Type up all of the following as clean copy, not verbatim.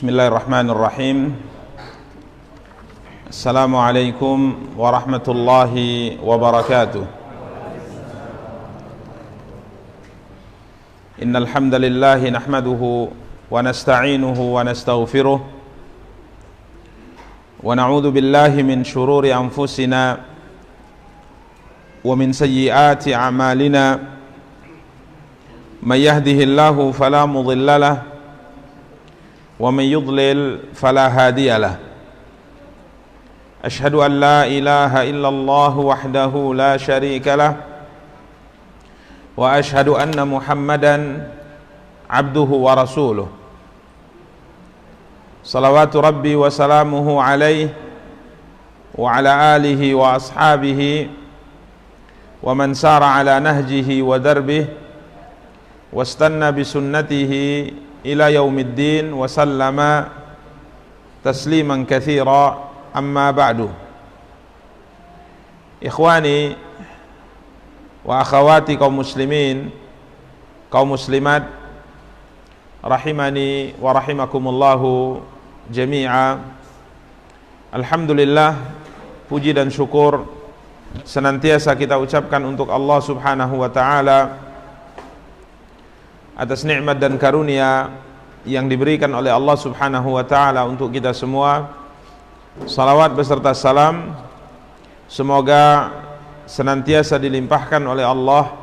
Bismillahirrahmanirrahim. Assalamualaikum warahmatullahi wabarakatuh. Innal hamdalillah nahmaduhu wa nasta'inuhu wa nastaghfiruh wa na'udzu billahi min shururi anfusina wa min sayyiati a'malina. May yahdihillahu fala mudilla lahu wa may yudlil fala hadiya lahu. Asyhadu an la ilaha illallah wahdahu la syarika lah wa asyhadu anna Muhammadan abduhu wa rasuluh. Salawatu rabbi wa salamuhu alaihi wa ala alihi wa ashabihi wa man sara ala nahjihi wa darbihi wastanna bi sunnatihi ila yaumiddin wa sallama tasliman katsira. Amma ba'du. Ikhwani wa akhawati kaum muslimin, kaum muslimat, rahimani wa rahimakumullahu jami'a. Alhamdulillah, puji dan syukur senantiasa kita ucapkan untuk Allah Subhanahu wa taala atas nikmat dan karunia yang diberikan oleh Allah Subhanahu wa taala untuk kita semua. Salawat beserta salam semoga senantiasa dilimpahkan oleh Allah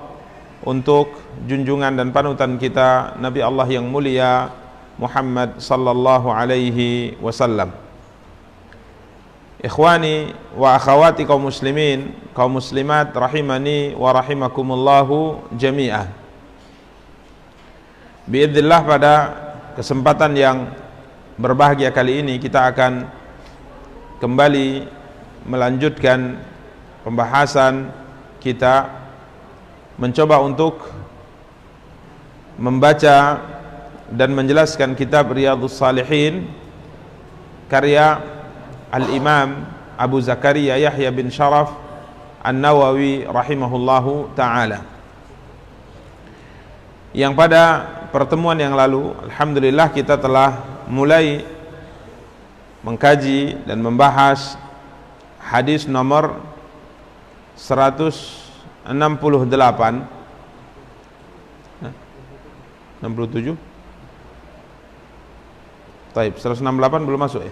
untuk junjungan dan panutan kita Nabi Allah yang mulia Muhammad sallallahu alaihi wasallam. Ikhwani wa akhawati kaum muslimin, kaum muslimat, rahimani wa rahimakumullahu jami'ah. Biidznillah, pada kesempatan yang berbahagia kali ini kita akan kembali melanjutkan pembahasan kita, mencoba untuk membaca dan menjelaskan kitab Riyadhus Shalihin karya Al-Imam Abu Zakaria Yahya bin Sharaf An-Nawawi rahimahullahu ta'ala, yang pada pertemuan yang lalu alhamdulillah kita telah mulai mengkaji dan membahas hadis nomor 168 67. Baik, 168 belum masuk ya?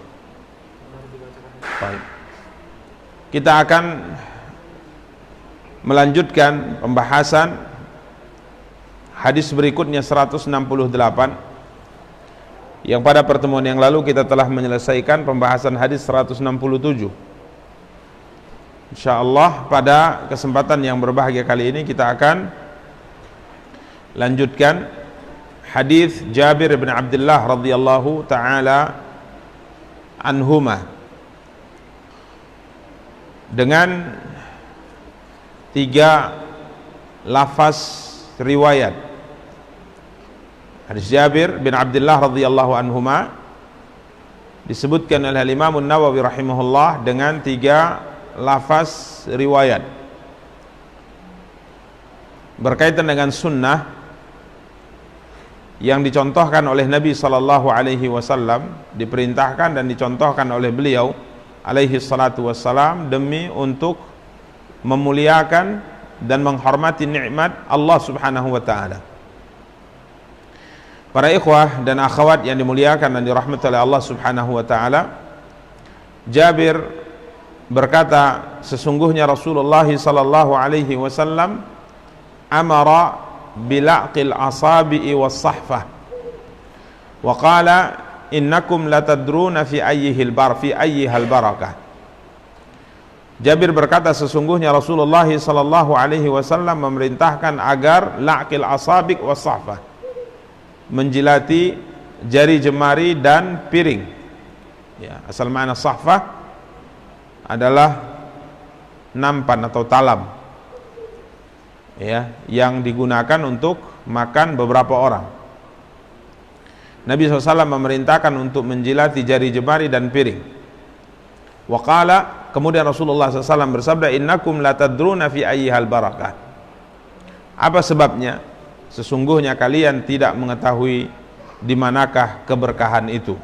Baik. Kita akan melanjutkan pembahasan hadis berikutnya 168, yang pada pertemuan yang lalu kita telah menyelesaikan pembahasan hadis 167. Insyaallah pada kesempatan yang berbahagia kali ini kita akan lanjutkan hadis Jabir bin Abdullah radhiyallahu taala anhuma dengan 3 lafaz riwayat. Hadis Jabir bin Abdullah radhiyallahu anhuma disebutkan oleh Imam An-Nawawi rahimahullah dengan 3 lafaz riwayat berkaitan dengan sunnah yang dicontohkan oleh Nabi sallallahu alaihi wasallam, diperintahkan dan dicontohkan oleh beliau alaihi salatu wassalam demi untuk memuliakan dan menghormati nikmat Allah Subhanahu wa taala. Para ikhwah dan akhwat yang dimuliakan dan dirahmati oleh Allah Subhanahu wa taala, Jabir berkata, sesungguhnya Rasulullah sallallahu alaihi wasallam amara bilaqil asabi'i was-sahfah wa qala innakum latadruna fi ayyihal barakah. Jabir berkata, sesungguhnya Rasulullah sallallahu alaihi wasallam memerintahkan agar laqil asabi' was-sahfah, menjilati jari jemari dan piring. Ya, asal makna sahfah adalah nampan atau talam, ya, yang digunakan untuk makan beberapa orang. Nabi SAW memerintahkan untuk menjilati jari jemari dan piring. Waqala, kemudian Rasulullah SAW bersabda, innakum latadruna fi ayyihal barakah. Apa sebabnya? Sesungguhnya kalian tidak mengetahui di manakah keberkahan itu.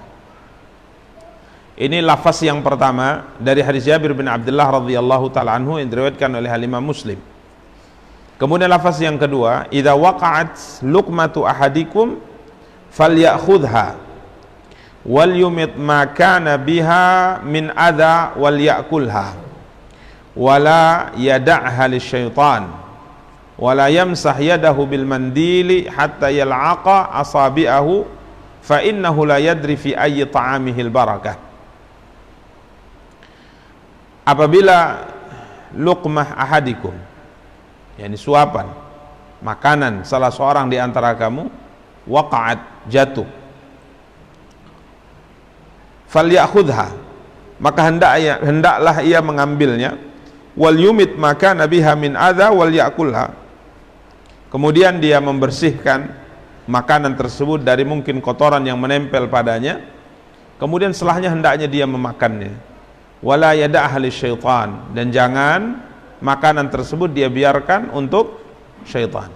Ini lafaz yang pertama dari hadis Jabir bin Abdullah radhiyallahu taala anhu yang diriwayatkan oleh Imam Muslim. Kemudian lafaz yang kedua, idza waqa'at luqmatu ahadikum falyakhudha wal yumit ma kana biha min adha wal ya'kulha wala yada'ha lisyaitan wala yamsah yadahu bil mandili hatta yal'aqa asabi'ahu fa innahu la yadri fi ayyi ta'amihil barakah. Apabila luqmah ahadikum, yakni suapan makanan salah seorang di antara kamu, waqa'at, jatuh, falyakhudha, maka hendaklah ia mengambilnya, wal yumit maka nabiha min adha wal yakulha, kemudian dia membersihkan makanan tersebut dari mungkin kotoran yang menempel padanya, kemudian setelahnya hendaknya dia memakannya. Wala yada'ha lisyaitan, dan jangan makanan tersebut dia biarkan untuk syaitan.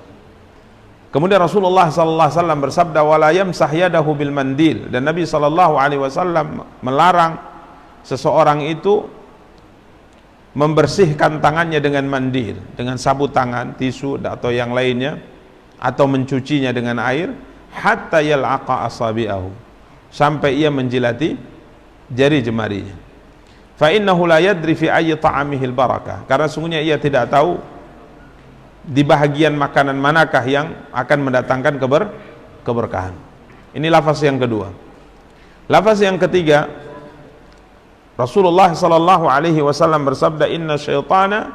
Kemudian Rasulullah sallallahu alaihi wasallam bersabda, wala yamsah yadahu bil mandil, dan Nabi sallallahu alaihi wasallam melarang seseorang itu membersihkan tangannya dengan mandil, dengan sabut tangan, tisu atau yang lainnya, atau mencucinya dengan air, hatta yal'aqa asabi'ahu, sampai ia menjilati jari jemarinya. Fa innahu la yadri fi ayyi ta'amihil barakah, karena sungguhnya ia tidak tahu di bahagian makanan manakah yang akan mendatangkan keberkahan. Ini lafaz yang kedua. Lafaz yang ketiga, Rasulullah sallallahu alaihi wasallam bersabda, inna syaitana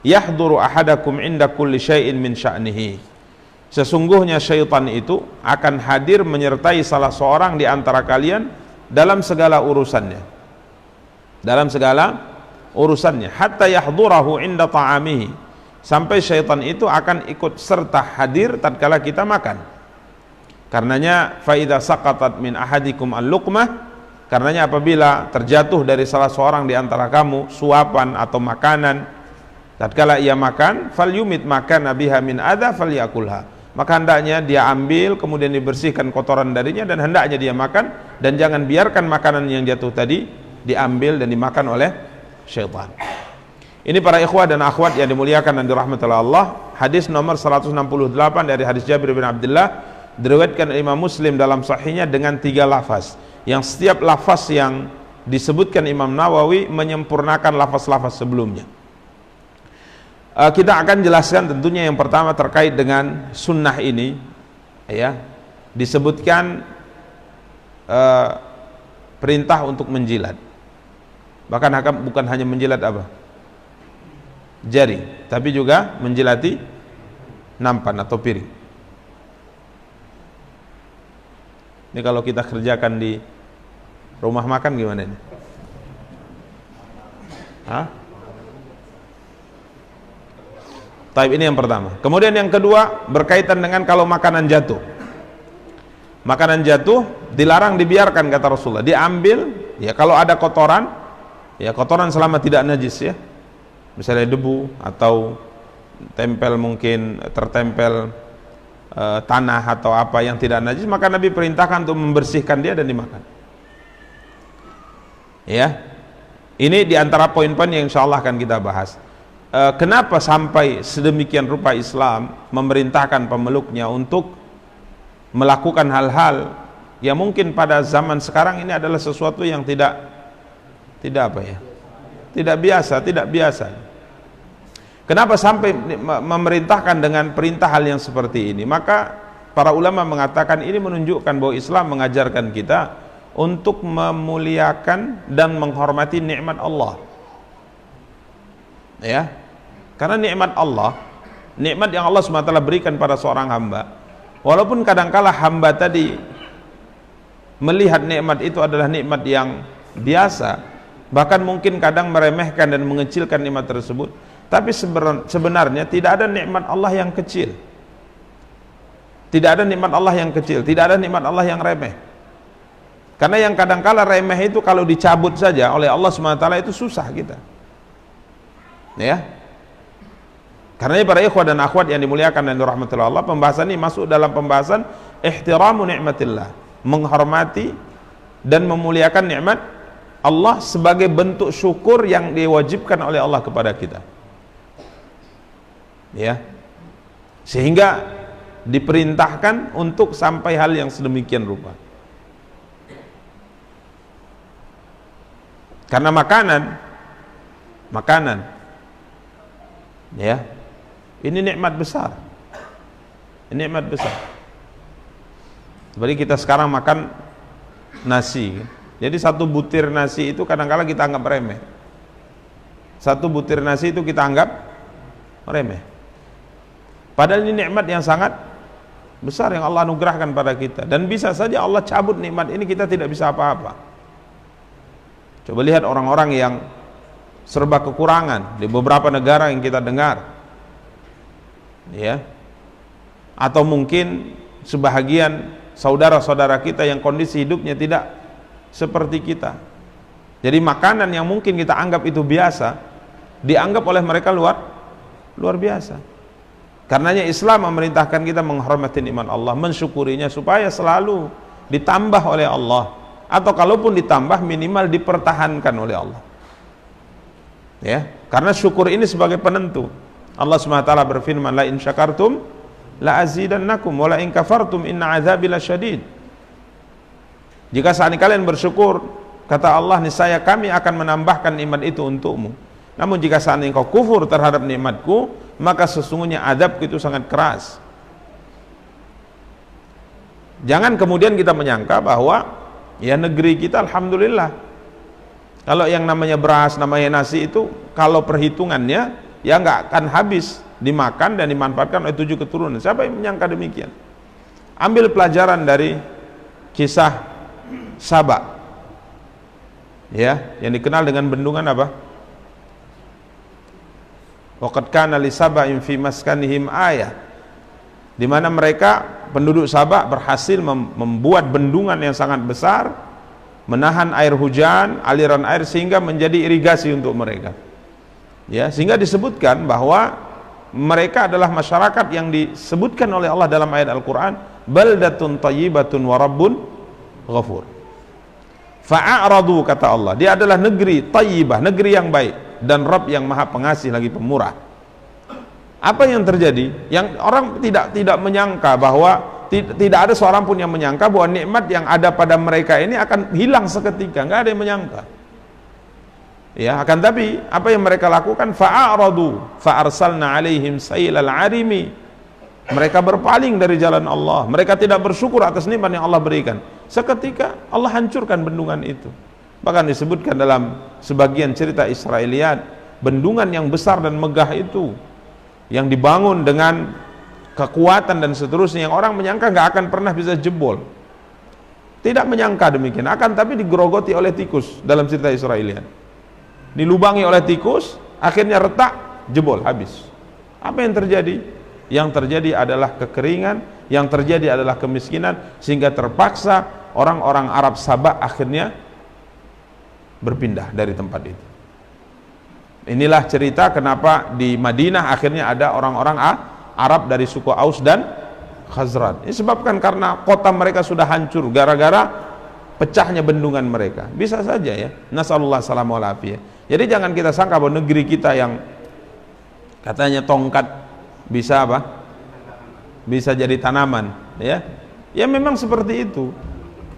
yahduru ahadakum inda kulli syai'in min sya'nihi, sesungguhnya syaitan itu akan hadir menyertai salah seorang di antara kalian dalam segala urusannya, hatta yahdurahu inda ta'amihi, sampai syaitan itu akan ikut serta hadir tatkala kita makan. Karenanya fa idza saqatat min ahadikum al-luqmah, karenanya apabila terjatuh dari salah seorang di antara kamu suapan atau makanan tatkala ia makan, falyumit makan biha min adha falyakulha, maka hendaknya dia ambil kemudian dibersihkan kotoran darinya dan hendaknya dia makan, dan jangan biarkan makanan yang jatuh tadi diambil dan dimakan oleh syaitan. Ini para ikhwah dan akhwat yang dimuliakan dan dirahmati Allah, hadis nomor 168 dari hadis Jabir bin Abdullah, diriwayatkan Imam Muslim dalam sahihnya dengan 3 lafaz, yang setiap lafaz yang disebutkan Imam Nawawi menyempurnakan lafaz-lafaz sebelumnya. Kita akan jelaskan tentunya yang pertama terkait dengan sunnah ini, ya, disebutkan perintah untuk menjilat. Bahkan bukan hanya menjilat jari, tapi juga menjilati nampan atau piring. Ini kalau kita kerjakan di rumah makan gimana ini? Taib, ini yang pertama. Kemudian yang kedua berkaitan dengan kalau makanan jatuh. Makanan jatuh dilarang dibiarkan, kata Rasulullah, diambil, ya kalau ada kotoran, ya kotoran selama tidak najis, ya misalnya debu atau mungkin tertempel tanah atau apa yang tidak najis, maka Nabi perintahkan untuk membersihkan dia dan dimakan. Ya, ini diantara poin-poin yang insya Allah akan kita bahas. Kenapa sampai sedemikian rupa Islam memerintahkan pemeluknya untuk melakukan hal-hal yang mungkin pada zaman sekarang ini adalah sesuatu yang tidak biasa. Kenapa sampai memerintahkan dengan perintah hal yang seperti ini? Maka para ulama mengatakan ini menunjukkan bahwa Islam mengajarkan kita untuk memuliakan dan menghormati nikmat Allah. Ya, karena nikmat Allah, nikmat yang Allah SWT berikan pada seorang hamba, walaupun kadangkala hamba tadi melihat nikmat itu adalah nikmat yang biasa, bahkan mungkin kadang meremehkan dan mengecilkan nikmat tersebut, tapi sebenarnya tidak ada nikmat Allah yang kecil, tidak ada nikmat Allah yang kecil, tidak ada nikmat Allah yang remeh. Karena yang kadangkala remeh itu kalau dicabut saja oleh Allah SWT itu susah kita, ya. Karena para ikhwah dan akhwat yang dimuliakan dan dirahmati Allah, pembahasan ini masuk dalam pembahasan ihtiramu nikmatillah, menghormati dan memuliakan nikmat Allah sebagai bentuk syukur yang diwajibkan oleh Allah kepada kita. Ya. Sehingga diperintahkan untuk sampai hal yang sedemikian rupa. Karena makanan ya, ini nikmat besar. Ini nikmat besar. Seperti kita sekarang makan nasi. Jadi satu butir nasi itu kadang-kala kita anggap remeh. Satu butir nasi itu kita anggap remeh. Padahal ini nikmat yang sangat besar yang Allah anugerahkan pada kita. Dan bisa saja Allah cabut nikmat ini, kita tidak bisa apa-apa. Coba lihat orang-orang yang serba kekurangan di beberapa negara yang kita dengar, ya, atau mungkin sebahagian saudara-saudara kita yang kondisi hidupnya tidak seperti kita. Jadi makanan yang mungkin kita anggap itu biasa, dianggap oleh mereka luar biasa. Karenanya Islam memerintahkan kita menghormati nikmat Allah, mensyukurinya supaya selalu ditambah oleh Allah, atau kalaupun ditambah minimal dipertahankan oleh Allah. Ya, karena syukur ini sebagai penentu. Allah SWT berfirman, la in syakartum la azidannakum wa la in kafartum inna azabi lasyadid. Jika saat ini kalian bersyukur, kata Allah, niscaya kami akan menambahkan nikmat itu untukmu. Namun jika saat ini kau kufur terhadap nikmatku, maka sesungguhnya azabku itu sangat keras. Jangan kemudian kita menyangka bahwa ya negeri kita alhamdulillah, kalau yang namanya beras, namanya nasi itu kalau perhitungannya ya nggak akan habis dimakan dan dimanfaatkan oleh 7 keturunan. Siapa yang menyangka demikian? Ambil pelajaran dari kisah Saba, ya, yang dikenal dengan bendungan apa? Waqad kana li saba'in fi maskanihim ayah, di mana mereka penduduk Sabak berhasil membuat bendungan yang sangat besar, menahan air hujan, aliran air, sehingga menjadi irigasi untuk mereka. Ya, sehingga disebutkan bahwa mereka adalah masyarakat yang disebutkan oleh Allah dalam ayat Al-Qur'an, baldatun thayyibatun wa rabbun ghafur. Fa'aradu, kata Allah, dia adalah negeri thayyibah, negeri yang baik, dan Rabb yang maha pengasih lagi pemurah. Apa yang terjadi? Yang orang tidak menyangka bahwa tidak ada seorang pun yang menyangka bahwa nikmat yang ada pada mereka ini akan hilang seketika. Nggak ada yang menyangka. Ya, akan tapi apa yang mereka lakukan? Fa'aradu fa'arsalna alaihim sailal arimi. Mereka berpaling dari jalan Allah. Mereka tidak bersyukur atas nikmat yang Allah berikan. Seketika Allah hancurkan bendungan itu. Bahkan disebutkan dalam sebagian cerita Israiliyat, bendungan yang besar dan megah itu, yang dibangun dengan kekuatan dan seterusnya, yang orang menyangka nggak akan pernah bisa jebol. Tidak menyangka demikian, akan tapi digerogoti oleh tikus dalam cerita Israiliyat. Dilubangi oleh tikus, akhirnya retak, jebol, habis. Apa yang terjadi? Yang terjadi adalah kekeringan, yang terjadi adalah kemiskinan, sehingga terpaksa orang-orang Arab Sabak akhirnya berpindah dari tempat itu. Inilah cerita kenapa di Madinah akhirnya ada orang-orang Arab dari suku Aus dan Khazraj. Ini sebabkan karena kota mereka sudah hancur gara-gara pecahnya bendungan mereka. Bisa saja ya. Nasallallahu alaihi wasallam. Jadi jangan kita sangka bahwa negeri kita yang katanya tongkat bisa apa? Bisa jadi tanaman, ya. Ya memang seperti itu.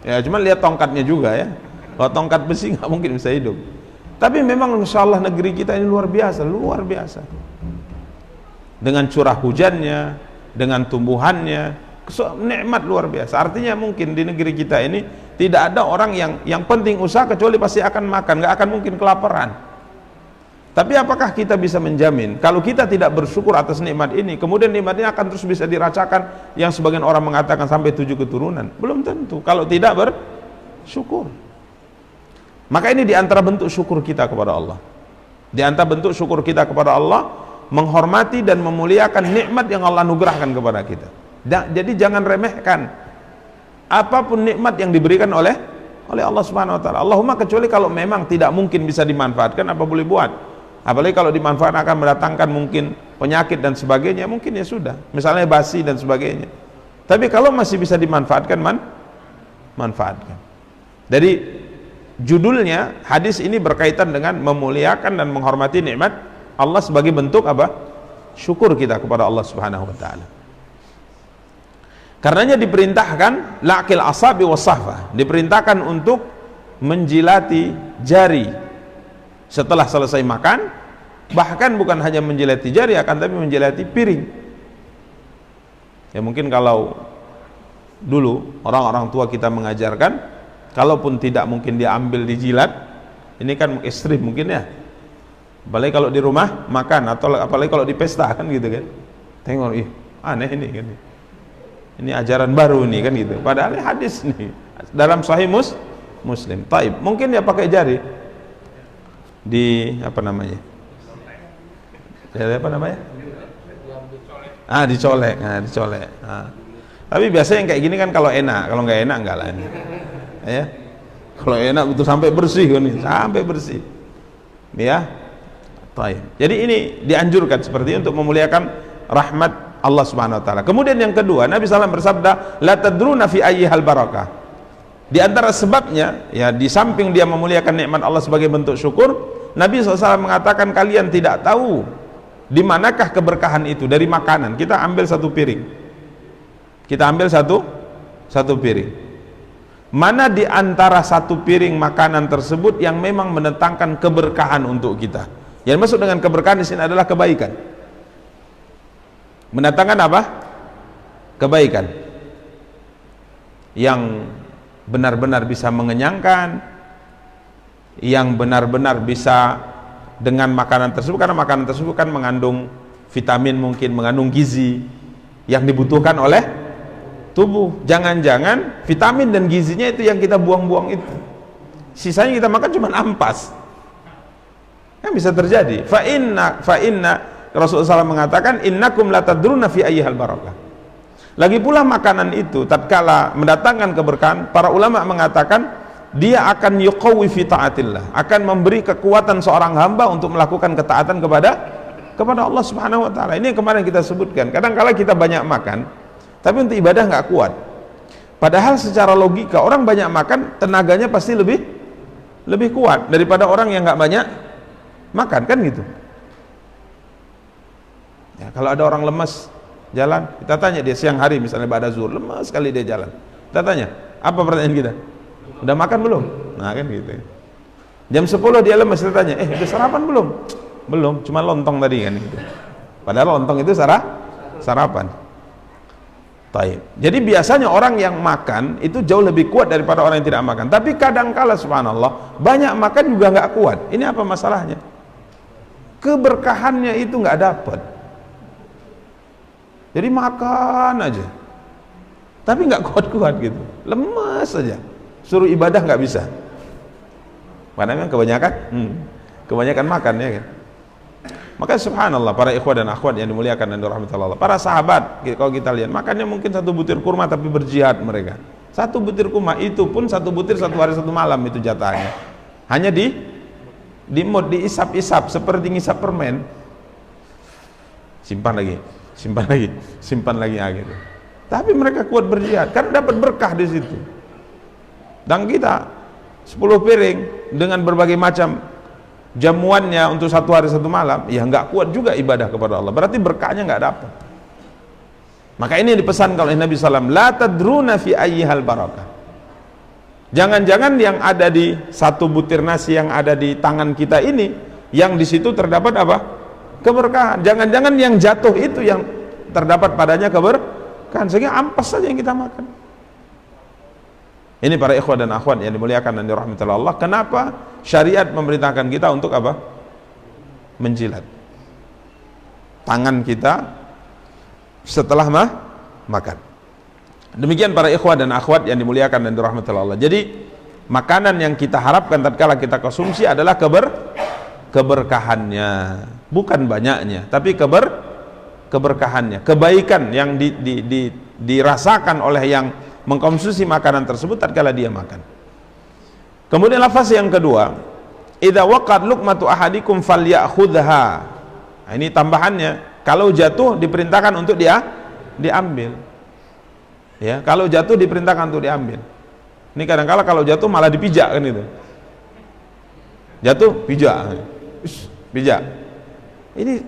Ya cuma lihat tongkatnya juga ya. Kalau tongkat besi nggak mungkin bisa hidup. Tapi memang insya Allah negeri kita ini luar biasa, luar biasa. Dengan curah hujannya, dengan tumbuhannya, nikmat luar biasa. Artinya mungkin di negeri kita ini tidak ada orang yang penting usaha kecuali pasti akan makan, nggak akan mungkin kelaparan. Tapi apakah kita bisa menjamin kalau kita tidak bersyukur atas nikmat ini, kemudian nikmat ini akan terus bisa dirasakan yang sebagian orang mengatakan sampai 7 keturunan? Belum tentu kalau tidak bersyukur. Maka ini diantara bentuk syukur kita kepada Allah. Diantara bentuk syukur kita kepada Allah, menghormati dan memuliakan nikmat yang Allah anugerahkan kepada kita. Jadi jangan remehkan apapun nikmat yang diberikan oleh Allah Subhanahu wa taala. Allahumma kecuali kalau memang tidak mungkin bisa dimanfaatkan, apa boleh buat? Apalagi kalau dimanfaatkan akan mendatangkan mungkin penyakit dan sebagainya, mungkin ya sudah. Misalnya basi dan sebagainya. Tapi kalau masih bisa dimanfaatkan, manfaatkan. Jadi judulnya hadis ini berkaitan dengan memuliakan dan menghormati nikmat Allah sebagai bentuk apa? Syukur kita kepada Allah Subhanahu wa taala. Karenanya diperintahkan laqil asabi wasahfa, diperintahkan untuk menjilati jari setelah selesai makan, bahkan bukan hanya menjilati jari akan tapi menjilati piring. Ya mungkin kalau dulu orang-orang tua kita mengajarkan, kalaupun tidak mungkin diambil dijilat, ini kan ekstrim mungkin ya. Apalagi kalau di rumah makan, atau apalagi kalau di pesta kan gitu kan. Tengok, ih aneh ini kan. Ini ajaran baru nih kan gitu. Padahal ini hadis nih dalam Sahih Muslim. Taib. Mungkin dia pakai jari di apa namanya? Apa namanya? Dicolek. Dicolek. Tapi biasanya yang kayak gini kan kalau enak, kalau nggak enak enggak lah ini. Ya. Kalau enak betul sampai bersih kan nih, sampai bersih. Ya. Taib. Jadi ini dianjurkan seperti ini untuk memuliakan rahmat Allah Subhanahu wa taala. Kemudian yang kedua, Nabi SAW bersabda, "La tadruna fi ayyihal barakah." Di antara sebabnya, ya di samping dia memuliakan nikmat Allah sebagai bentuk syukur, Nabi SAW mengatakan kalian tidak tahu di manakah keberkahan itu dari makanan. Kita ambil satu piring. Kita ambil satu piring. Mana di antara satu piring makanan tersebut yang memang mendatangkan keberkahan untuk kita? Yang maksud dengan keberkahan di sini adalah kebaikan. Mendatangkan apa? Kebaikan yang benar-benar bisa mengenyangkan, yang benar-benar bisa dengan makanan tersebut, karena makanan tersebut kan mengandung vitamin, mungkin mengandung gizi yang dibutuhkan oleh tubuh. Jangan-jangan vitamin dan gizinya itu yang kita buang-buang itu, sisanya kita makan cuma ampas, kan bisa terjadi. Fa inna Rasulullah SAW mengatakan innakum la tadruna fi ayyihal barakah. Lagi pula makanan itu tatkala mendatangkan keberkahan, para ulama mengatakan dia akan yuqawwi fi taatillah, akan memberi kekuatan seorang hamba untuk melakukan ketaatan kepada Allah Subhanahu wa taala. Ini yang kemarin kita sebutkan. Kadang-kala kita banyak makan tapi untuk ibadah nggak kuat. Padahal secara logika orang banyak makan tenaganya pasti lebih kuat daripada orang yang nggak banyak makan, kan gitu. Ya, kalau ada orang lemas jalan, kita tanya dia siang hari misalnya ba'da zuhur, lemas sekali dia jalan. Kita tanya, apa pertanyaan kita? Udah makan belum? Nah kan gitu. Jam 10 dia lemas, kita tanya, udah sarapan belum? Belum, cuma lontong tadi kan gitu. Padahal lontong itu sarapan. Taib. Jadi biasanya orang yang makan itu jauh lebih kuat daripada orang yang tidak makan. Tapi kadang-kala subhanallah, banyak makan juga nggak kuat. Ini apa masalahnya? Keberkahannya itu nggak dapat. Jadi makan aja tapi nggak kuat-kuat gitu, lemas saja, suruh ibadah nggak bisa. Karena memang kebanyakan makan ya kan. Maka subhanallah para ikhwah dan akhwat yang dimuliakan dan dirahmati Allah, para sahabat kalau kita lihat makannya mungkin satu butir kurma tapi berjihad mereka. Satu butir kurma itu pun satu butir satu hari satu malam itu jatahnya, hanya diisap-isap seperti ngisap permen, simpan lagi gitu. Tapi mereka kuat berjihad karena dapat berkah di situ. Dan kita 10 piring dengan berbagai macam jamuannya untuk satu hari satu malam, ya nggak kuat juga ibadah kepada Allah. Berarti berkahnya nggak dapat. Maka ini dipesan oleh Nabi SAW, la tadruna fi ayyihal barakah. Jangan-jangan yang ada di satu butir nasi yang ada di tangan kita ini, yang di situ terdapat apa? Keberkahan. Jangan-jangan yang jatuh itu yang terdapat padanya keberkahan, sehingga ampas saja yang kita makan. Ini para ikhwah dan akhwat yang dimuliakan dan dirahmati Allah. Kenapa syariat memerintahkan kita untuk apa? Menjilat tangan kita setelah makan. Demikian para ikhwah dan akhwat yang dimuliakan dan dirahmati Allah. Jadi makanan yang kita harapkan tatkala kita konsumsi adalah keberkahannya, bukan banyaknya, tapi keberkahannya, kebaikan yang dirasakan oleh yang mengkonsumsi makanan tersebut tatkala dia makan. Kemudian lafaz yang kedua, idza waqad luqmatu ahadikum falyakhudha. Nah, ini tambahannya, kalau jatuh diperintahkan untuk diambil. Ya, kalau jatuh diperintahkan untuk diambil. Ini kadang-kala kalau jatuh malah dipijak kan itu. jatuh pijak, pijak. Ini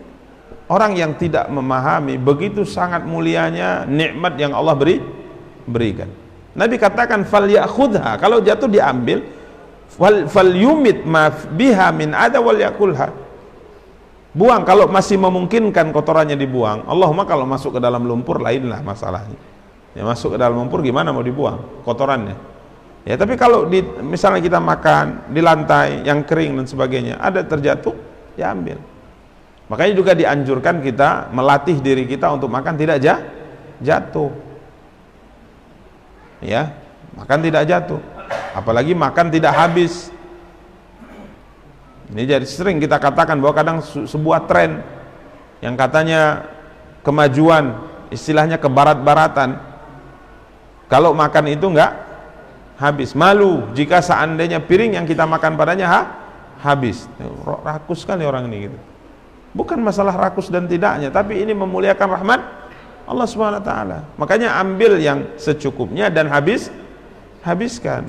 orang yang tidak memahami begitu sangat mulianya nikmat yang Allah berikan. Nabi katakan fal ya'khudha, kalau jatuh diambil, fal yumit ma biha min ada wal yakulha. Buang kalau masih memungkinkan kotorannya dibuang. Allahumma kalau masuk ke dalam lumpur lainlah masalahnya. Ya, masuk ke dalam lumpur gimana mau dibuang kotorannya? Ya, tapi kalau misalnya kita makan di lantai yang kering dan sebagainya, ada terjatuh, ya ambil. Makanya juga dianjurkan kita melatih diri kita untuk makan tidak jatuh. Ya, makan tidak jatuh. Apalagi makan tidak habis. Ini jadi sering kita katakan bahwa kadang sebuah tren yang katanya kemajuan, istilahnya kebarat-baratan. Kalau makan itu enggak habis. Malu jika seandainya piring yang kita makan padanya habis. Rakus sekali orang ini gitu. Bukan masalah rakus dan tidaknya, tapi ini memuliakan rahmat Allah Subhanahu wa taala. Makanya ambil yang secukupnya dan habiskan.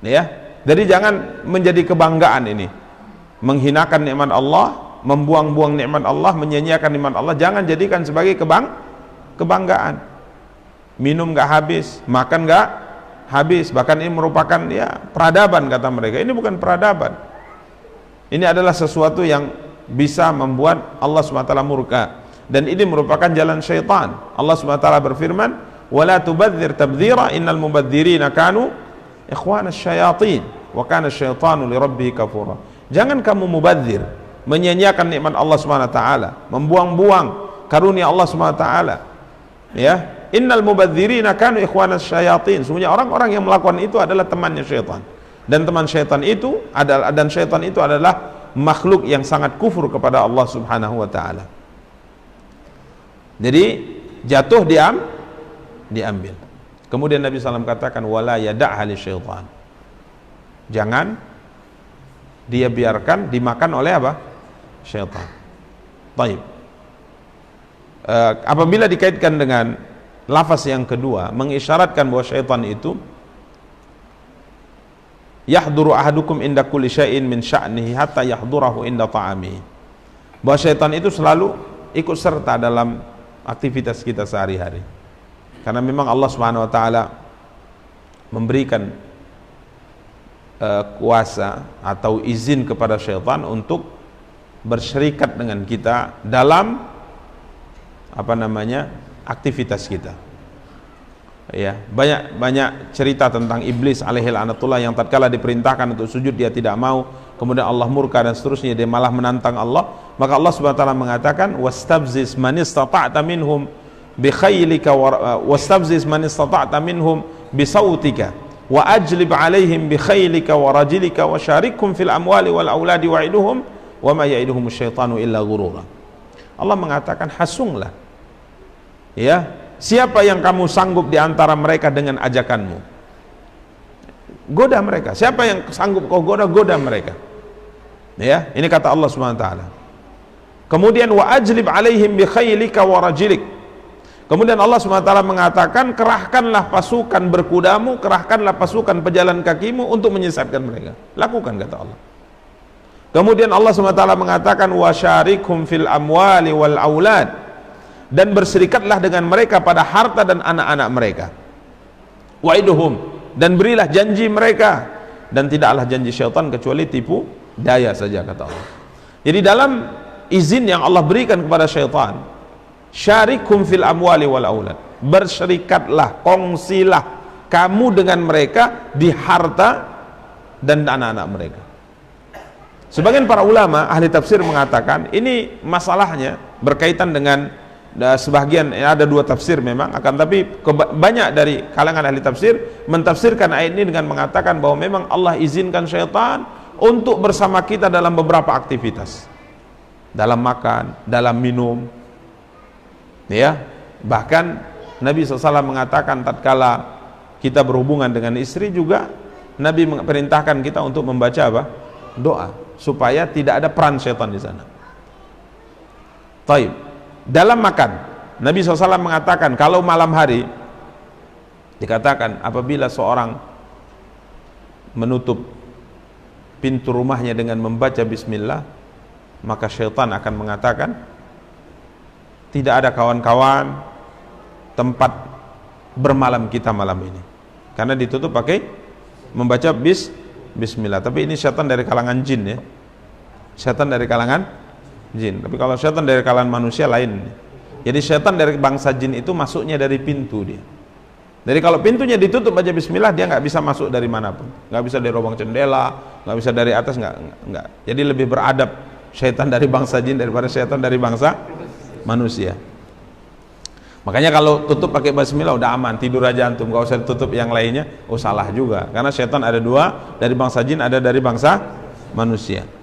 Ya. Jadi jangan menjadi kebanggaan ini. Menghinakan nikmat Allah, membuang-buang nikmat Allah, menyia-nyiakan nikmat Allah, jangan jadikan sebagai kebanggaan. Minum enggak habis, makan enggak habis, bahkan ini merupakan ya peradaban kata mereka. Ini bukan peradaban. Ini adalah sesuatu yang bisa membuat Allah SWT murka, dan ini merupakan jalan syaitan. Allah SWT berfirman, wala tubadzir tabdzira innal mubadzirina kanu ikhwanas syayatin wa kana syaitanu li rabbih kafura. Jangan kamu mubadzir, menyia-nyiakan nikmat Allah SWT, membuang-buang karunia Allah SWT. Ya, innal mubadzirina kanu ikhwanas syayatin. Sebenarnya orang-orang yang melakukan itu adalah temannya syaitan, dan teman syaitan itu adalah makhluk yang sangat kufur kepada Allah Subhanahu wa taala. Jadi jatuh diambil. Kemudian Nabi SAW katakan wala yada'ha li syaitan. Jangan dia biarkan dimakan oleh apa? Syaitan. Baik. Apabila dikaitkan dengan lafaz yang kedua mengisyaratkan bahwa syaitan itu yahduru ahadukum inda kulli syai'in min sya'nihi hatta yahdurahu inda ta'amihi. Bahwa syaitan itu selalu ikut serta dalam aktivitas kita sehari-hari. Karena memang Allah Subhanahu wa taala memberikan kuasa atau izin kepada syaitan untuk berserikat dengan kita dalam aktivitas kita. Ya, banyak cerita tentang iblis alaihi laknatullah yang tatkala diperintahkan untuk sujud dia tidak mau, kemudian Allah murka dan seterusnya, dia malah menantang Allah. Maka Allah Subhanahu wa taala mengatakan wastabziz man istata'ta minhum bi khaylika wastabziz man istata'ta minhum bi sautika wa ajlib alaihim bi khaylika wa rajilika wa syarikhum fil amwali wal auladi wa'iduhum wa ma ya'iduhum asyaitanu illa ghurura. Allah mengatakan hasunglah, ya, siapa yang kamu sanggup di antara mereka dengan ajakanmu, goda mereka. Siapa yang sanggup kau goda mereka. Ya, ini kata Allah Subhanahu wa taala. Kemudian wa ajlib alaihim bi khaylika wa rajilik. Kemudian Allah Subhanahu wa taala mengatakan kerahkanlah pasukan berkudamu, kerahkanlah pasukan pejalan kakimu untuk menyesatkan mereka. Lakukan kata Allah. Kemudian Allah Subhanahu wa taala mengatakan wasyarikhum fil amwali wal aulad, dan berserikatlah dengan mereka pada harta dan anak-anak mereka. Wa'iduhum, dan berilah janji mereka, dan tidaklah janji syaitan kecuali tipu daya saja kata Allah. Jadi dalam izin yang Allah berikan kepada syaitan, syarikhum fil amwali wal aulad, berserikatlah, kongsilah kamu dengan mereka di harta dan anak-anak mereka. Sebagian para ulama ahli tafsir mengatakan ini masalahnya berkaitan dengan sebagian, ada dua tafsir memang, akan tapi banyak dari kalangan ahli tafsir mentafsirkan ayat ini dengan mengatakan bahwa memang Allah izinkan syaitan untuk bersama kita dalam beberapa aktivitas, dalam makan, dalam minum, ya. Bahkan Nabi SAW mengatakan tatkala kita berhubungan dengan istri juga Nabi memerintahkan kita untuk membaca apa? Doa, supaya tidak ada peran syaitan di sana. Taib. Dalam makan, Nabi SAW mengatakan kalau malam hari dikatakan apabila seorang menutup pintu rumahnya dengan membaca bismillah, maka syaitan akan mengatakan, tidak ada kawan-kawan tempat bermalam kita malam ini, karena ditutup pakai membaca bismillah. Tapi ini syaitan dari kalangan jin ya, syaitan dari kalangan jin. Tapi kalau syaitan dari kalangan manusia lain. Jadi syaitan dari bangsa jin itu masuknya dari pintu dia. Jadi kalau pintunya ditutup baca bismillah, dia nggak bisa masuk dari manapun, nggak bisa dari lubang jendela, nggak bisa dari atas, nggak. Jadi lebih beradab syaitan dari bangsa jin daripada syaitan dari bangsa manusia. Makanya kalau tutup pakai bismillah udah aman, tidur aja antum, nggak usah tutup yang lainnya. Oh salah juga, karena syaitan ada dua, dari bangsa jin, ada dari bangsa manusia.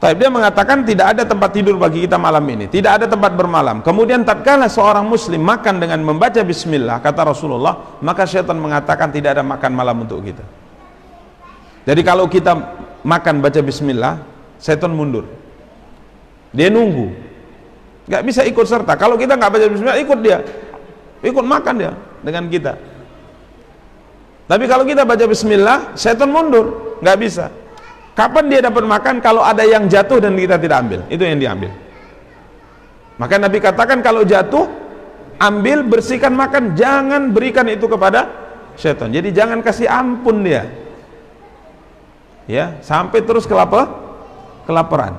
Tapi dia mengatakan tidak ada tempat tidur bagi kita malam ini, tidak ada tempat bermalam. Kemudian tatkala seorang muslim makan dengan membaca bismillah, kata Rasulullah, maka syaitan mengatakan tidak ada makan malam untuk kita. Jadi kalau kita makan baca bismillah, syaitan mundur, dia nunggu, nggak bisa ikut serta. Kalau kita nggak baca bismillah, ikut dia, ikut makan dia dengan kita. Tapi kalau kita baca bismillah, syaitan mundur, nggak bisa. Kapan dia dapat makan? Kalau ada yang jatuh dan kita tidak ambil, itu yang diambil. Maka Nabi katakan kalau jatuh, ambil, bersihkan, makan, jangan berikan itu kepada syaitan. Jadi jangan kasih ampun dia, ya, sampai terus kelaparan.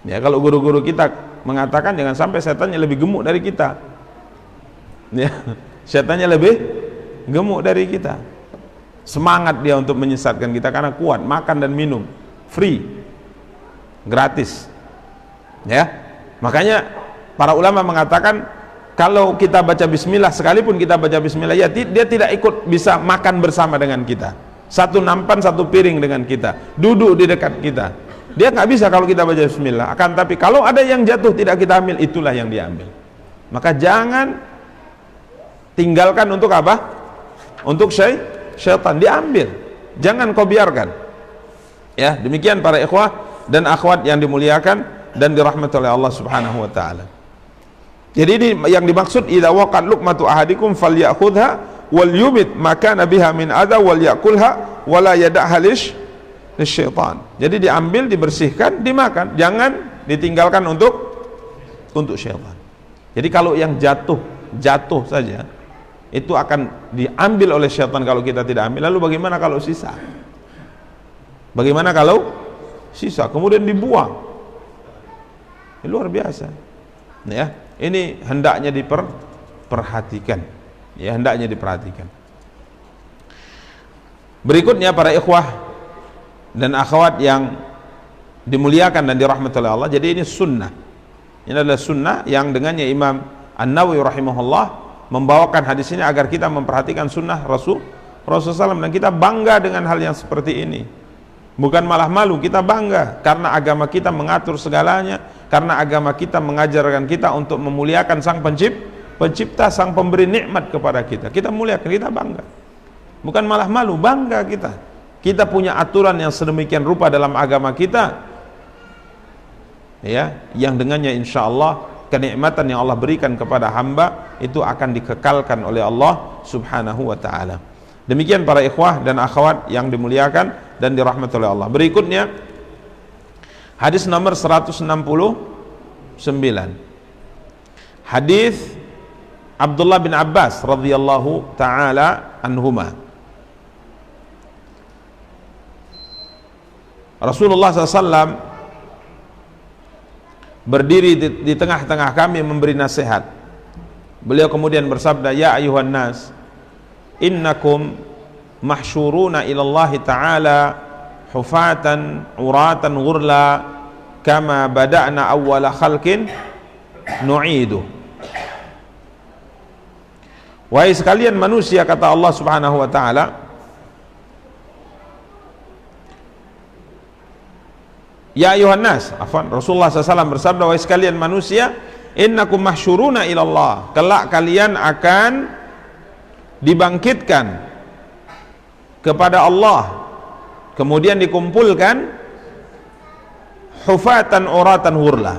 Ya, kalau guru-guru kita mengatakan jangan sampai setannya lebih gemuk dari kita, ya, setannya lebih gemuk dari kita. Semangat dia untuk menyesatkan kita karena kuat, makan dan minum free, gratis, ya. Makanya para ulama mengatakan kalau kita baca bismillah, sekalipun kita baca bismillah, ya dia tidak ikut bisa makan bersama dengan kita, satu nampan satu piring dengan kita, duduk di dekat kita, dia nggak bisa kalau kita baca bismillah. Akan tapi kalau ada yang jatuh tidak kita ambil, itulah yang diambil. Maka jangan tinggalkan untuk apa? Untuk syaitan, diambil, jangan kau biarkan. Ya, demikian para ikhwah dan akhwat yang dimuliakan dan dirahmati oleh Allah Subhanahu wa taala. Jadi ini yang dimaksud idza waqat luqmatu ahadikum falyakhudha wal yumit maka nabiha min adza wal yakulha wala yad'ha lisyaitan. Jadi diambil, dibersihkan, dimakan, jangan ditinggalkan untuk syaitan. Jadi kalau yang jatuh saja itu akan diambil oleh syaitan kalau kita tidak ambil. Lalu bagaimana kalau sisa? Bagaimana kalau sisa kemudian dibuang? Ini luar biasa. Ya, ini hendaknya diperhatikan. Ya, hendaknya diperhatikan. Berikutnya para ikhwah dan akhwat yang dimuliakan dan dirahmati oleh Allah. Jadi ini sunnah. Ini adalah sunnah yang dengannya Imam An-Nawawi rahimahullah membawakan hadis ini agar kita memperhatikan sunnah Rasulullah SAW, dan kita bangga dengan hal yang seperti ini. Bukan malah malu, kita bangga karena agama kita mengatur segalanya, karena agama kita mengajarkan kita untuk memuliakan sang pencipta, sang pemberi nikmat kepada kita. Kita muliakan, kita bangga. Bukan malah malu, bangga kita. Kita punya aturan yang sedemikian rupa dalam agama kita, ya, yang dengannya insya Allah kenikmatan yang Allah berikan kepada hamba itu akan dikekalkan oleh Allah Subhanahu wa ta'ala. Demikian para ikhwah dan akhwat yang dimuliakan dan dirahmati oleh Allah. Berikutnya hadis nomor 169, hadis Abdullah bin Abbas radhiyallahu ta'ala anhuma. Rasulullah SAW berdiri di tengah-tengah kami memberi nasihat. Beliau kemudian bersabda, ya ayuhan nas, innakum mahsyuruna ilallahi ta'ala hufatan uratan ghurla kama bada'na awwala khalqin nu'idu. Wahai sekalian manusia, kata Allah Subhanahu wa ta'ala, ya ayuhan nas, Rasulullah SAW bersabda, wahai sekalian manusia, innakum mahsyuruna ilallah, kelak kalian akan dibangkitkan kepada Allah, kemudian dikumpulkan hufatan uratan hurla,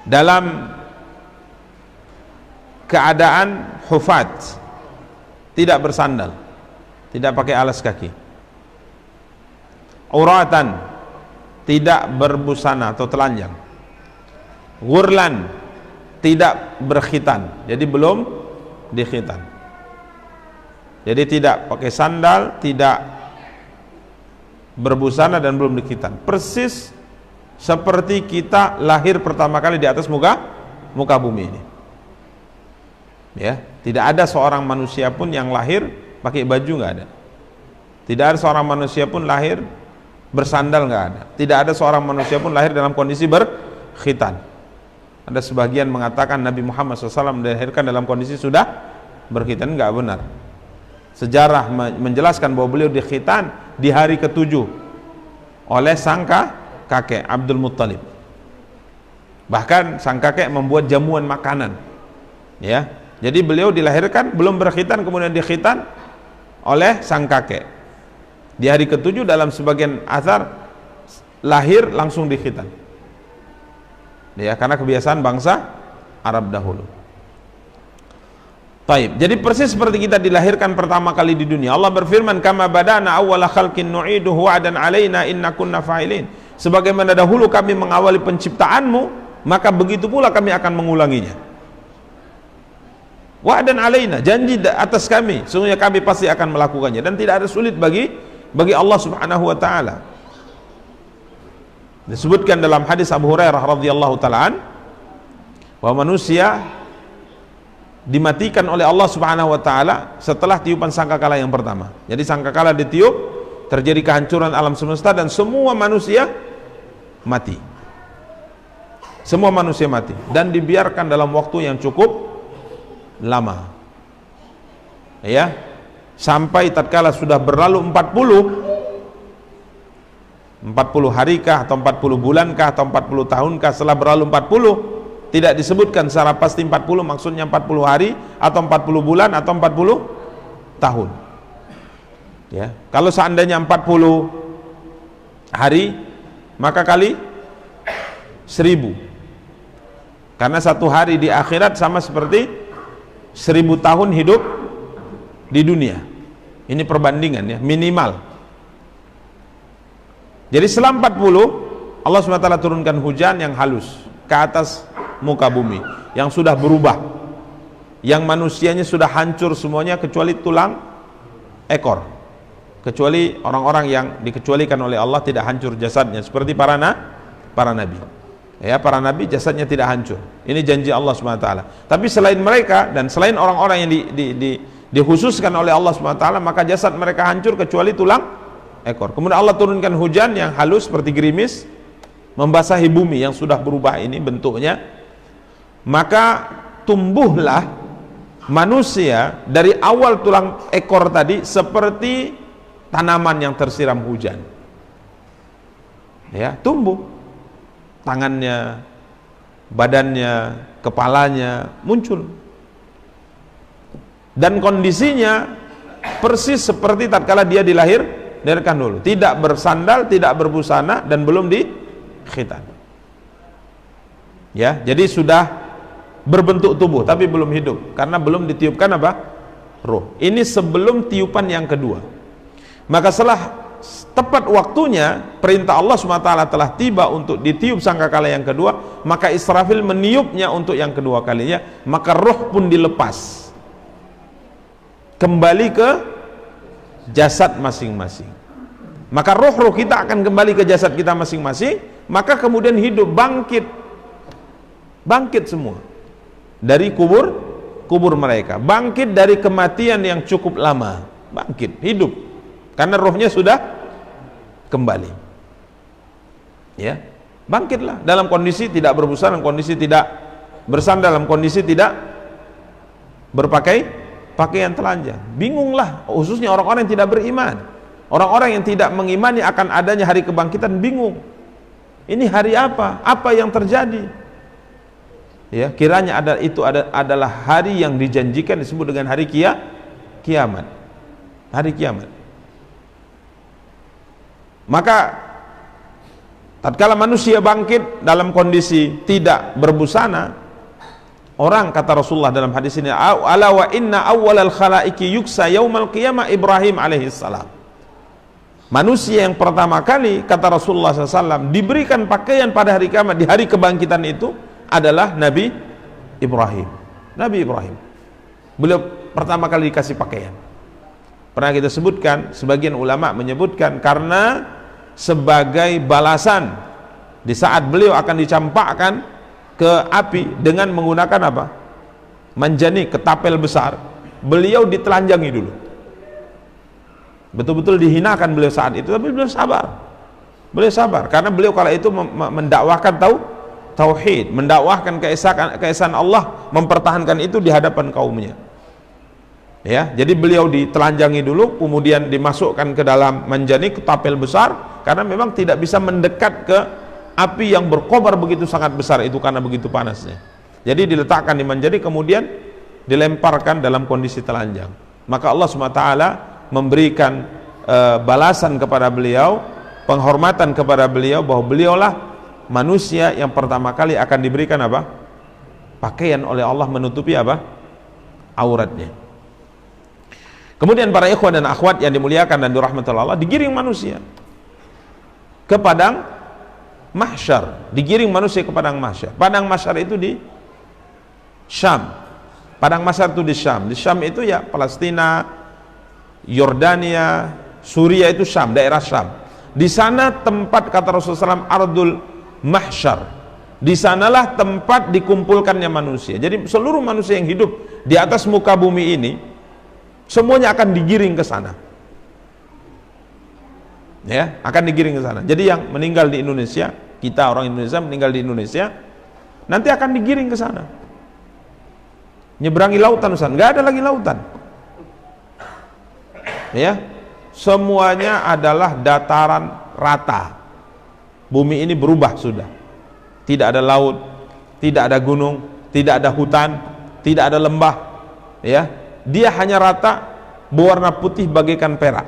dalam keadaan hufat, tidak bersandal, tidak pakai alas kaki, uratan, tidak berbusana atau telanjang, ghurlan, tidak berkhitan, jadi belum dikhitan, jadi tidak pakai sandal, tidak berbusana dan belum dikhitan, persis seperti kita lahir pertama kali di atas muka bumi ini. Ya, tidak ada seorang manusia pun yang lahir pakai baju, nggak ada. Tidak ada seorang manusia pun lahir bersandal, nggak ada. Tidak ada seorang manusia pun lahir dalam kondisi berkhitan. Ada sebagian mengatakan Nabi Muhammad SAW dilahirkan dalam kondisi sudah berkhitan, nggak benar. Sejarah menjelaskan bahwa beliau dikhitan di hari ke-7 oleh sang kakek Abdul Muttalib. Bahkan sang kakek membuat jamuan makanan. Ya. Jadi beliau dilahirkan belum berkhitan, kemudian dikhitan oleh sang kakek. Di hari ke-7 dalam sebagian athar lahir langsung dikhitan. Ya, karena kebiasaan bangsa Arab dahulu. Taib. Jadi persis seperti kita dilahirkan pertama kali di dunia. Allah berfirman, "Kama badana awwala khalqin nu'iduhu wa'dan 'alaina inna kunna fa'ilin." Sebagaimana dahulu kami mengawali penciptaanmu, maka begitu pula kami akan mengulanginya. Wa'dan 'alaina, janji atas kami, sungguhnya kami pasti akan melakukannya, dan tidak ada sulit bagi Allah Subhanahu wa taala. Disebutkan dalam hadis Abu Hurairah radhiyallahu taala bahwa manusia dimatikan oleh Allah Subhanahu wa taala setelah tiupan sangkakala yang pertama. Jadi sangkakala ditiup, terjadi kehancuran alam semesta dan semua manusia mati. Semua manusia mati dan dibiarkan dalam waktu yang cukup lama. Ya, sampai tatkala sudah berlalu 40 harikah atau 40 bulankah atau 40 tahunkah, setelah berlalu 40 tidak disebutkan secara pasti 40 maksudnya 40 hari atau 40 bulan atau 40 tahun. Ya, kalau seandainya 40 hari maka kali 1000, karena satu hari di akhirat sama seperti 1000 tahun hidup di dunia. Ini perbandingan ya, minimal. Jadi setelah 40 Allah SWT turunkan hujan yang halus ke atas muka bumi, yang sudah berubah, yang manusianya sudah hancur semuanya kecuali tulang ekor, kecuali orang-orang yang dikecualikan oleh Allah tidak hancur jasadnya seperti para nabi. Ya, para nabi jasadnya tidak hancur. Ini janji Allah SWT. Tapi selain mereka dan selain orang-orang yang dikhususkan oleh Allah SWT, maka jasad mereka hancur kecuali tulang ekor. Kemudian Allah turunkan hujan yang halus seperti gerimis membasahi bumi yang sudah berubah ini bentuknya. Maka tumbuhlah manusia dari awal tulang ekor tadi seperti tanaman yang tersiram hujan. Ya, tumbuh. Tangannya, badannya, kepalanya muncul, dan kondisinya persis seperti tatkala dia dilahirkan dulu, tidak bersandal, tidak berbusana dan belum dikhitan. Ya, jadi sudah berbentuk tubuh tapi belum hidup karena belum ditiupkan apa? Ruh. Ini sebelum tiupan yang kedua. Maka setelah tepat waktunya perintah Allah SWT telah tiba untuk ditiup sangkakala yang kedua, maka Israfil meniupnya untuk yang kedua kalinya, maka roh pun dilepas kembali ke jasad masing-masing. Maka roh-roh kita akan kembali ke jasad kita masing-masing, maka kemudian hidup, bangkit semua dari kubur mereka, bangkit dari kematian yang cukup lama, bangkit, hidup karena rohnya sudah kembali. Ya, bangkitlah dalam kondisi tidak berbusana, dalam kondisi tidak bersandal, dalam kondisi tidak berpakai pakaian telanjang. Bingunglah khususnya orang-orang yang tidak beriman, orang-orang yang tidak mengimani akan adanya hari kebangkitan, bingung. Ini hari apa? Apa yang terjadi? Ya, kiranya adalah hari yang dijanjikan, disebut dengan hari kiamat. Hari kiamat. Maka tatkala manusia bangkit dalam kondisi tidak berbusana, orang kata Rasulullah dalam hadis ini, ala wa inna awwalal khalaiki yuksa yaumal qiyamah Ibrahim alaihissalam. Manusia yang pertama kali, kata Rasulullah SAW, diberikan pakaian pada hari kiamat, di hari kebangkitan itu adalah Nabi Ibrahim. Nabi Ibrahim, beliau pertama kali dikasih pakaian. Pernah kita sebutkan, sebagian ulama menyebutkan karena sebagai balasan di saat beliau akan dicampakkan ke api dengan menggunakan apa? Manjani, ketapel besar. Beliau ditelanjangi dulu. Betul-betul dihinakan beliau saat itu, tapi beliau sabar. Beliau sabar karena beliau kala itu mendakwahkan tauhid, mendakwahkan keesaan Allah, mempertahankan itu di hadapan kaumnya. Ya, jadi beliau ditelanjangi dulu, kemudian dimasukkan ke dalam manjani, ketapel besar, karena memang tidak bisa mendekat ke api yang berkobar begitu sangat besar itu karena begitu panasnya. Jadi diletakkan di manjani, kemudian dilemparkan dalam kondisi telanjang. Maka Allah SWT memberikan balasan kepada beliau, penghormatan kepada beliau, bahwa beliaulah manusia yang pertama kali akan diberikan apa? Pakaian oleh Allah menutupi apa? Auratnya. Kemudian para ikhwan dan akhwat yang dimuliakan dan dirahmati Allah, digiring manusia ke padang mahsyar, digiring manusia ke padang mahsyar. Padang mahsyar itu di Syam. Padang mahsyar itu di Syam. Di Syam itu ya Palestina, Yordania, Suriah, itu Syam, daerah Syam. Di sana tempat, kata Rasulullah SAW, ardul mahsyar. Di sanalah tempat dikumpulkannya manusia. Jadi seluruh manusia yang hidup di atas muka bumi ini semuanya akan digiring ke sana. Ya, akan digiring ke sana. Jadi yang meninggal di Indonesia, kita orang Indonesia meninggal di Indonesia, nanti akan digiring ke sana. Nyeberangi lautan, Ustaz. Enggak ada lagi lautan. Ya, semuanya adalah dataran rata. Bumi ini berubah sudah. Tidak ada laut, tidak ada gunung, tidak ada hutan, tidak ada lembah. Ya, dia hanya rata, berwarna putih bagaikan perak.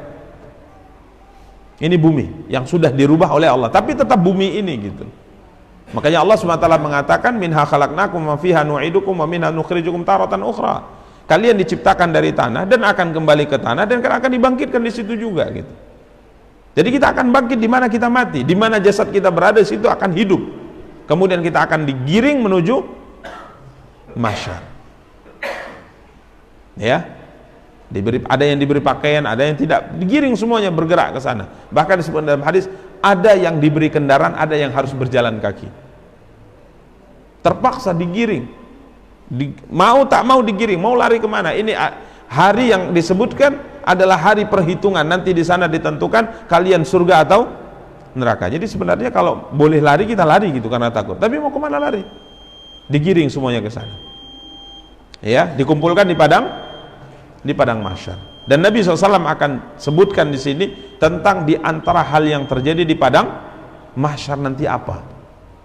Ini bumi yang sudah dirubah oleh Allah, tapi tetap bumi ini gitu. Makanya Allah SWT mengatakan, minha khalaqnakum wa fiha nu'idukum wa minha nukhrijukum taratan ukhra. Kalian diciptakan dari tanah dan akan kembali ke tanah dan akan dibangkitkan di situ juga gitu. Jadi kita akan bangkit di mana kita mati, di mana jasad kita berada, di situ akan hidup. Kemudian kita akan digiring menuju mahsyar. Ya. Ada yang diberi pakaian, ada yang tidak, digiring semuanya bergerak ke sana. Bahkan disebut dalam hadis, ada yang diberi kendaraan, ada yang harus berjalan kaki. Terpaksa digiring. Mau tak mau digiring, mau lari kemana? Ini hari yang disebutkan adalah hari perhitungan. Nanti di sana ditentukan kalian surga atau neraka. Jadi sebenarnya kalau boleh lari, kita lari gitu karena takut. Tapi mau kemana lari? Digiring semuanya ke sana. Ya, dikumpulkan di padang mahsyar. Dan Nabi SAW akan sebutkan di sini tentang di antara hal yang terjadi di padang mahsyar nanti apa.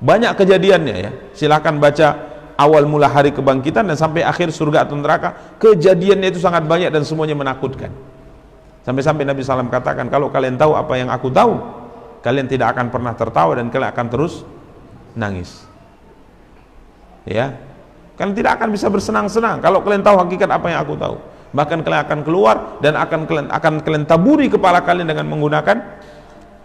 Banyak kejadiannya ya. Silakan baca awal mula hari kebangkitan dan sampai akhir surga atau neraka. Kejadiannya itu sangat banyak dan semuanya menakutkan. Sampai-sampai Nabi SAW katakan, kalau kalian tahu apa yang aku tahu, kalian tidak akan pernah tertawa dan kalian akan terus nangis. Ya, kalian tidak akan bisa bersenang-senang kalau kalian tahu hakikat apa yang aku tahu. Bahkan kalian akan keluar dan akan kalian taburi kepala kalian dengan menggunakan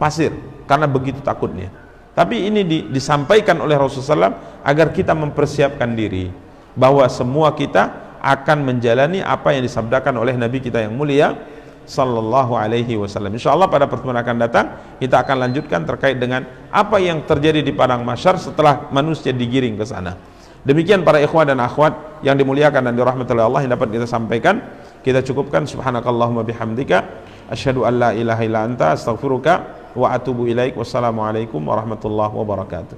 pasir karena begitu takutnya. Tapi ini disampaikan oleh Rasulullah SAW agar kita mempersiapkan diri bahwa semua kita akan menjalani apa yang disabdakan oleh Nabi kita yang mulia sallallahu alaihi wasallam. Insyaallah pada pertemuan akan datang kita akan lanjutkan terkait dengan apa yang terjadi di padang mahsyar setelah manusia digiring ke sana. Demikian para ikhwan dan akhwat yang dimuliakan dan dirahmati oleh Allah yang dapat kita sampaikan. Kita cukupkan. Subhanakallahumma bihamdika asyhadu an la ilaha illa anta astaghfiruka wa atubu ilaik. Wassalamualaikum warahmatullahi wabarakatuh.